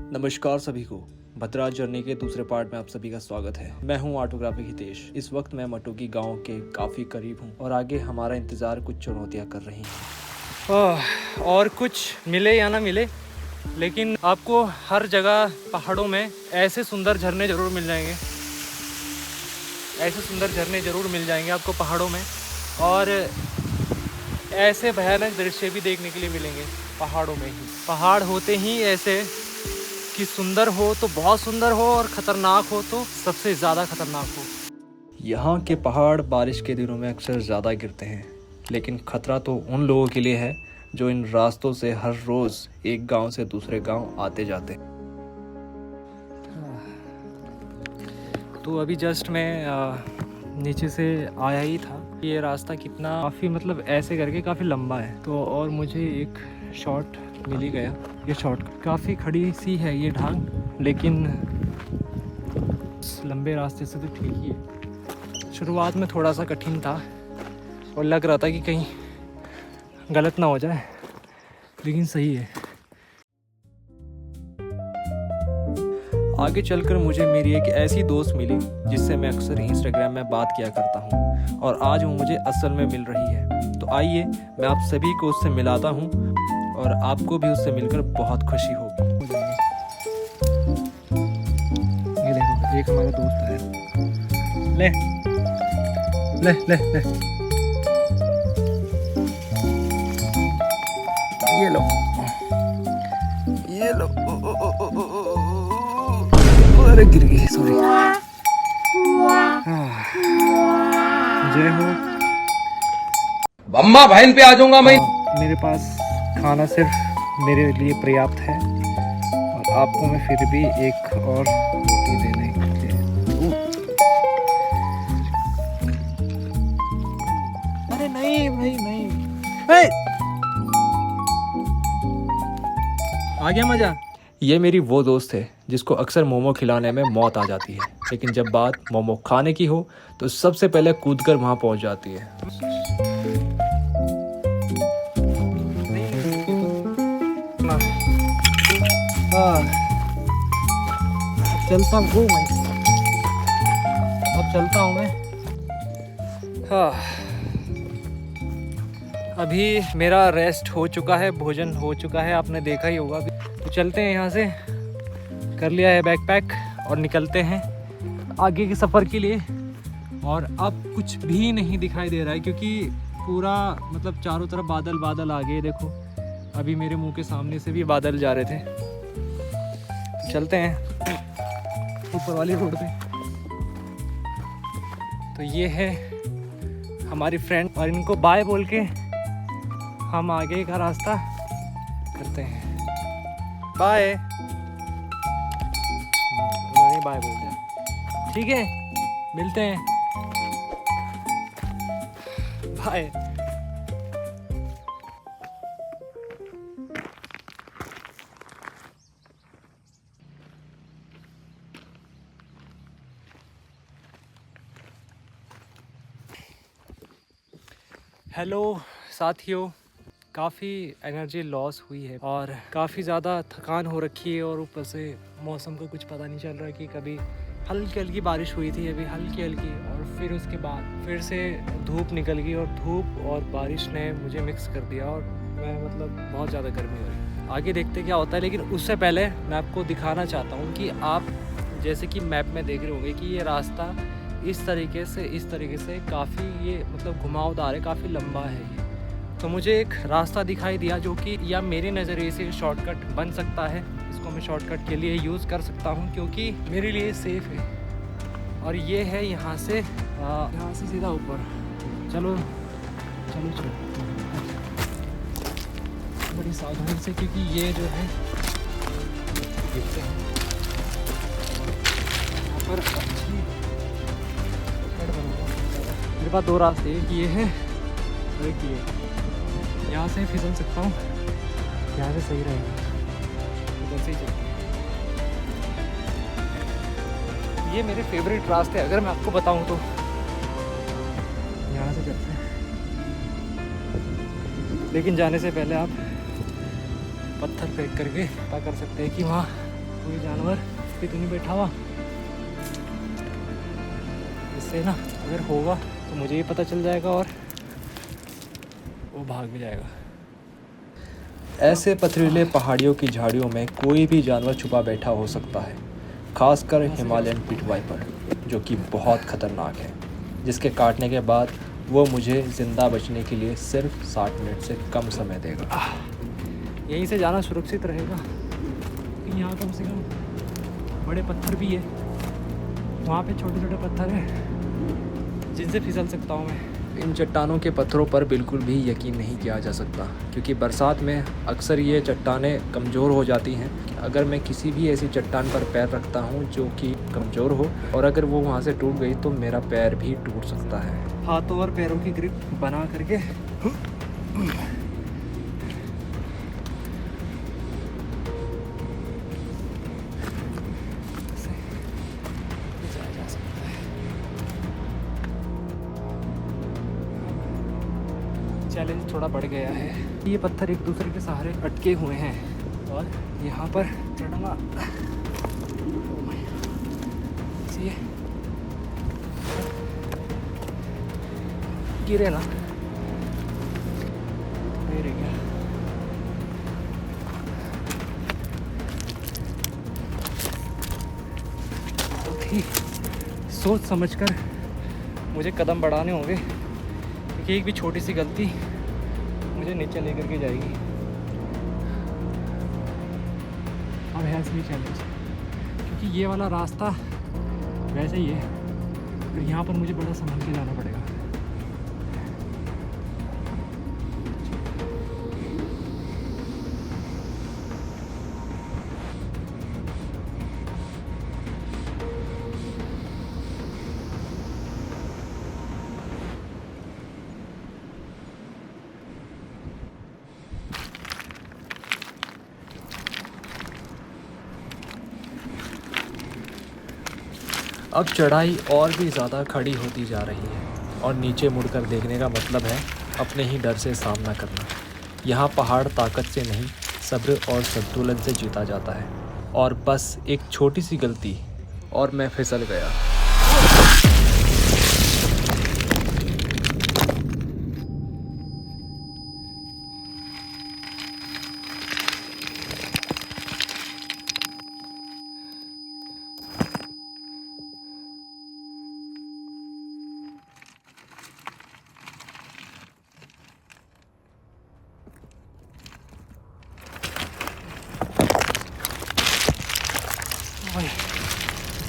नमस्कार सभी को। भद्रा जर्नी के दूसरे पार्ट में आप सभी का स्वागत है। मैं हूं ऑटोग्राफी हितेश। इस वक्त मैं मटोगी गांव के काफ़ी करीब हूं और आगे हमारा इंतज़ार कुछ चुनौतियां कर रही हैं। और कुछ मिले या ना मिले, लेकिन आपको हर जगह पहाड़ों में ऐसे सुंदर झरने ज़रूर मिल जाएंगे। ऐसे सुंदर झरने ज़रूर मिल जाएंगे आपको पहाड़ों में, और ऐसे भयानक दृश्य भी देखने के लिए मिलेंगे पहाड़ों में ही। पहाड़ होते ही ऐसे कि सुंदर हो तो बहुत सुंदर हो, और ख़तरनाक हो तो सबसे ज़्यादा ख़तरनाक हो। यहाँ के पहाड़ बारिश के दिनों में अक्सर ज़्यादा गिरते हैं, लेकिन खतरा तो उन लोगों के लिए है जो इन रास्तों से हर रोज़ एक गांव से दूसरे गांव आते जाते हैं। तो अभी जस्ट मैं नीचे से आया ही था। ये रास्ता कितना काफ़ी मतलब ऐसे करके काफ़ी लंबा है, तो और मुझे एक शॉट मिल ही गया। ये शॉट काफ़ी खड़ी सी है ये ढांग, लेकिन इस लंबे रास्ते से तो ठीक ही है। शुरुआत में थोड़ा सा कठिन था और लग रहा था कि कहीं गलत ना हो जाए, लेकिन सही है। आगे चलकर मुझे मेरी एक ऐसी दोस्त मिली जिससे मैं अक्सर इंस्टाग्राम में बात किया करता हूँ, और आज वो मुझे असल में मिल रही है। तो आइए मैं आप सभी को उससे मिलाता हूँ और आपको भी उससे मिलकर बहुत खुशी होगी। ये देखो, एक हमारा दोस्त है। ले ले ले ले, ये लो ये लो। अरे गिर गई, सॉरी। जय हो। बम्मा बहन पे आ जाऊंगा मैं। मेरे पास खाना सिर्फ मेरे लिए पर्याप्त है, और आपको मैं फिर भी एक और रोटी देने के लिए। अरे नहीं भाई, नहीं। आ गया मजा। ये मेरी वो दोस्त है जिसको अक्सर मोमो खिलाने में मौत आ जाती है, लेकिन जब बात मोमो खाने की हो तो सबसे पहले कूदकर वहाँ पहुँच जाती है। चलता हूँ मैं, अब चलता हूँ मैं। अभी मेरा रेस्ट हो चुका है, भोजन हो चुका है, आपने देखा ही होगा। तो चलते हैं यहाँ से, कर लिया है बैग पैक और निकलते हैं आगे के सफ़र के लिए। और अब कुछ भी नहीं दिखाई दे रहा है, क्योंकि पूरा मतलब चारों तरफ बादल बादल आ गए। देखो, अभी मेरे मुंह के सामने से भी बादल जा रहे थे। तो चलते हैं ऊपर वाली रोड पे। तो ये है हमारी फ्रेंड, और इनको बाय बोल के हम आगे का रास्ता करते हैं। बाय। उन्होंने बाय बोल दिया, ठीक है, मिलते हैं, बाय। हेलो साथियों, काफ़ी एनर्जी लॉस हुई है और काफ़ी ज़्यादा थकान हो रखी है, और ऊपर से मौसम का कुछ पता नहीं चल रहा कि कभी हल्की हल्की बारिश हुई थी, अभी हल्की हल्की, और फिर उसके बाद फिर से धूप निकल गई, और धूप और बारिश ने मुझे मिक्स कर दिया, और मैं मतलब बहुत ज़्यादा गर्मी हो रही। आगे देखते क्या होता है, लेकिन उससे पहले मैं आपको दिखाना चाहता हूँ कि आप जैसे कि मैप में देख रहे होंगे कि ये रास्ता इस तरीके से काफ़ी ये मतलब घुमावदार है, काफ़ी लंबा है ये। तो मुझे एक रास्ता दिखाई दिया जो कि या मेरे नज़रिए से शॉर्टकट बन सकता है, इसको मैं शॉर्टकट के लिए यूज़ कर सकता हूँ, क्योंकि मेरे लिए सेफ़ है। और ये है यहाँ से सीधा ऊपर। चलो चलो चलो, बड़ी सावधानी से, क्योंकि ये जो है देखते हैं यहाँ पर अच्छी मेरे पास दो रास्ते, एक ये है और एक ये। यहाँ से फिसल सकता हूँ, यहाँ से सही रहेगा, इधर से ही चलते हैं। ये मेरे फेवरेट रास्ते अगर मैं आपको बताऊँ तो यहाँ से चलते हैं। लेकिन जाने से पहले आप पत्थर फेंक करके पता कर सकते हैं कि वहाँ कोई जानवर भी तो नहीं बैठा हुआ, इससे ना अगर होगा तो मुझे ही पता चल जाएगा और वो भाग भी जाएगा। ऐसे पथरीले पहाड़ियों की झाड़ियों में कोई भी जानवर छुपा बैठा हो सकता है, खासकर हिमालयन पिट वाइपर, जो कि बहुत ख़तरनाक है, जिसके काटने के बाद वो मुझे ज़िंदा बचने के लिए सिर्फ 60 मिनट से कम समय देगा। यहीं से जाना सुरक्षित रहेगा, क्योंकि यहाँ कम से कम बड़े पत्थर भी है, वहाँ पे छोटे छोटे पत्थर हैं जिनसे फिसल सकता हूँ मैं। इन चट्टानों के पत्थरों पर बिल्कुल भी यकीन नहीं किया जा सकता, क्योंकि बरसात में अक्सर ये चट्टानें कमज़ोर हो जाती हैं। अगर मैं किसी भी ऐसी चट्टान पर पैर रखता हूँ जो कि कमज़ोर हो और अगर वो वहाँ से टूट गई तो मेरा पैर भी टूट सकता है। हाथों और पैरों की ग्रिप बना करके जा सकता है। चैलेंज थोड़ा बढ़ गया है। ये पत्थर एक दूसरे के सहारे अटके हुए हैं और यहाँ पर चढ़ना गिरे ना, गिर गया। बहुत ही सोच समझकर मुझे कदम बढ़ाने होंगे, क्योंकि एक भी छोटी सी गलती मुझे नीचे लेकर के जाएगी। अब है असली चैलेंज, क्योंकि ये वाला रास्ता वैसे ही है, फिर यहाँ पर मुझे बड़ा संभल के जाना पड़ेगा। अब चढ़ाई और भी ज़्यादा खड़ी होती जा रही है और नीचे मुड़कर देखने का मतलब है अपने ही डर से सामना करना। यहाँ पहाड़ ताकत से नहीं, सब्र और संतुलन से जीता जाता है, और बस एक छोटी सी गलती और मैं फिसल गया।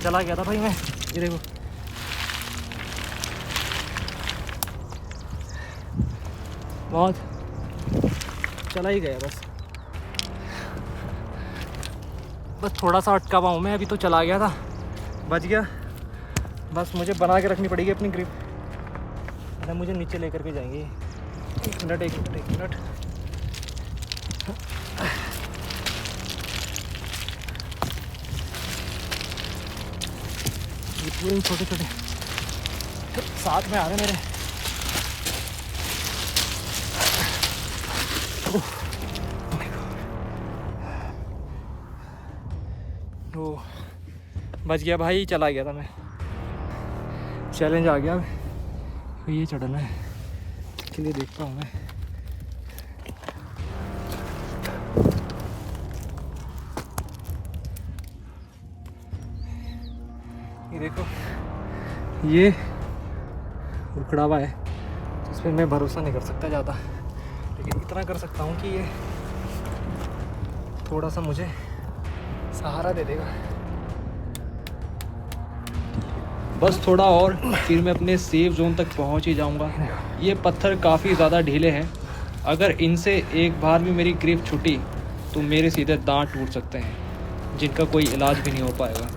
चला गया था भाई मैं, ये देखो। बहुत चला ही गया, बस थोड़ा सा अटका हुआ हूँ मैं। अभी तो चला गया था, बच गया। बस मुझे बना के रखनी पड़ेगी अपनी ग्रिप, अरे मुझे नीचे लेकर के जाएंगे। एक मिनट। ये पूरे छोटे साथ में आ रहे मेरे। ओह, बच गया भाई, चला गया था मैं। चैलेंज आ गया, अब ये चढ़ना है, इसके लिए देखता हूँ मैं। ये देखो, ये उखड़ा हुआ है, तो इस पर मैं भरोसा नहीं कर सकता ज़्यादा, लेकिन इतना कर सकता हूँ कि ये थोड़ा सा मुझे सहारा दे देगा। बस थोड़ा और, फिर मैं अपने सेफ जोन तक पहुंच ही जाऊंगा। ये पत्थर काफ़ी ज़्यादा ढीले हैं, अगर इनसे एक बार भी मेरी ग्रिप छूटी तो मेरे सीधे दांत टूट सकते हैं, जिनका कोई इलाज भी नहीं हो पाएगा।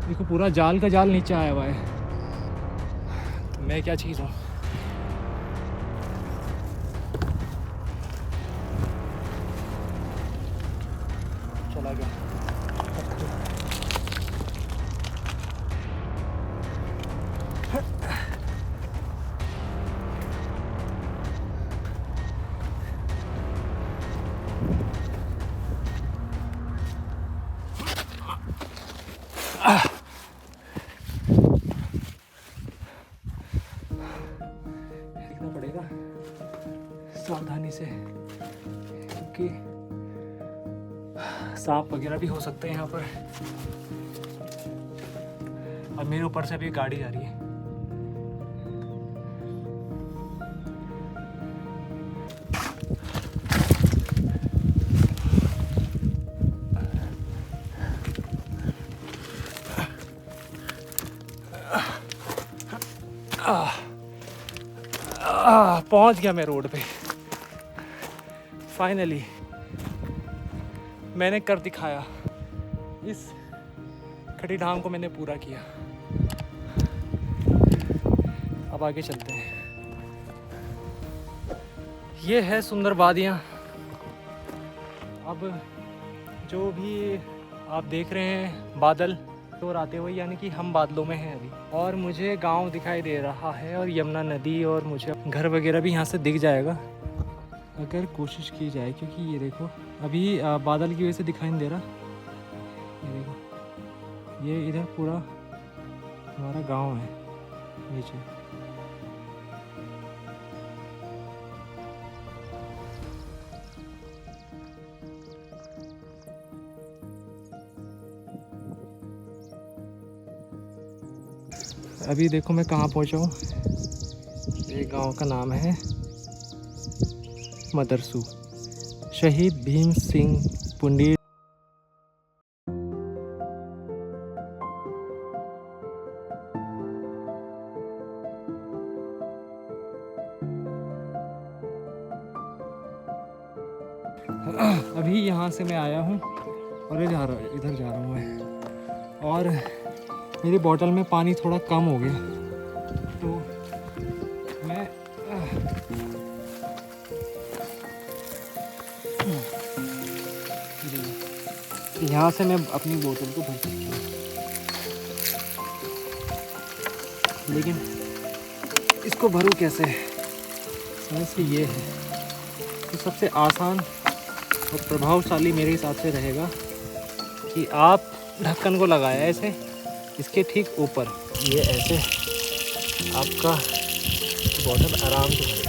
देखो, पूरा जाल का जाल नीचे आया हुआ है, तो मैं क्या चीज़ हूँ। चला गया। देखना पड़ेगा सावधानी से, क्योंकि सांप वगैरह भी हो सकते हैं यहाँ पर। और मेरे ऊपर से भी गाड़ी जा रही है। पहुंच गया मैं रोड पे। फाइनली मैंने कर दिखाया, इस खड़ी ढांग को मैंने पूरा किया। अब आगे चलते हैं। ये है सुंदर वादियाँ। अब जो भी आप देख रहे हैं बादल और आते हुए, यानी कि हम बादलों में हैं अभी, और मुझे गांव दिखाई दे रहा है और यमुना नदी, और मुझे घर वगैरह भी यहाँ से दिख जाएगा अगर कोशिश की जाए। क्योंकि ये देखो अभी बादल की वजह से दिखाई नहीं दे रहा। ये देखो, ये इधर पूरा हमारा गांव है नीचे। अभी देखो मैं कहाँ पहुँचा हूँ। ये गांव का नाम है मदरसू। शहीद भीम सिंह पुंडीर अभी यहाँ से मैं आया हूँ और इधर जा रहा हूँ मैं। और मेरी बोतल में पानी थोड़ा कम हो गया, तो मैं यहाँ से मैं अपनी बोतल को भर सकता हूँ। लेकिन इसको भरूँ कैसे? समस्या ये है। तो सबसे आसान और प्रभावशाली मेरे हिसाब से रहेगा कि आप ढक्कन को लगाया ऐसे, इसके ठीक ऊपर, ये ऐसे आपका बॉटल आराम से भरेगा।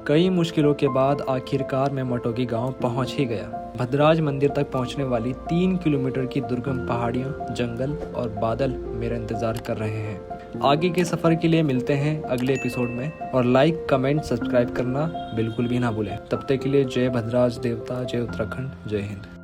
कई मुश्किलों के बाद आखिरकार मैं मटोगी गांव पहुंच ही गया। भद्राज मंदिर तक पहुंचने वाली 3 किलोमीटर की दुर्गम पहाड़ियां, जंगल और बादल मेरा इंतजार कर रहे हैं। आगे के सफ़र के लिए मिलते हैं अगले एपिसोड में, और लाइक, कमेंट, सब्सक्राइब करना बिल्कुल भी ना भूलें। तब तक के लिए जय भद्राज देवता, जय उत्तराखंड, जय हिंद।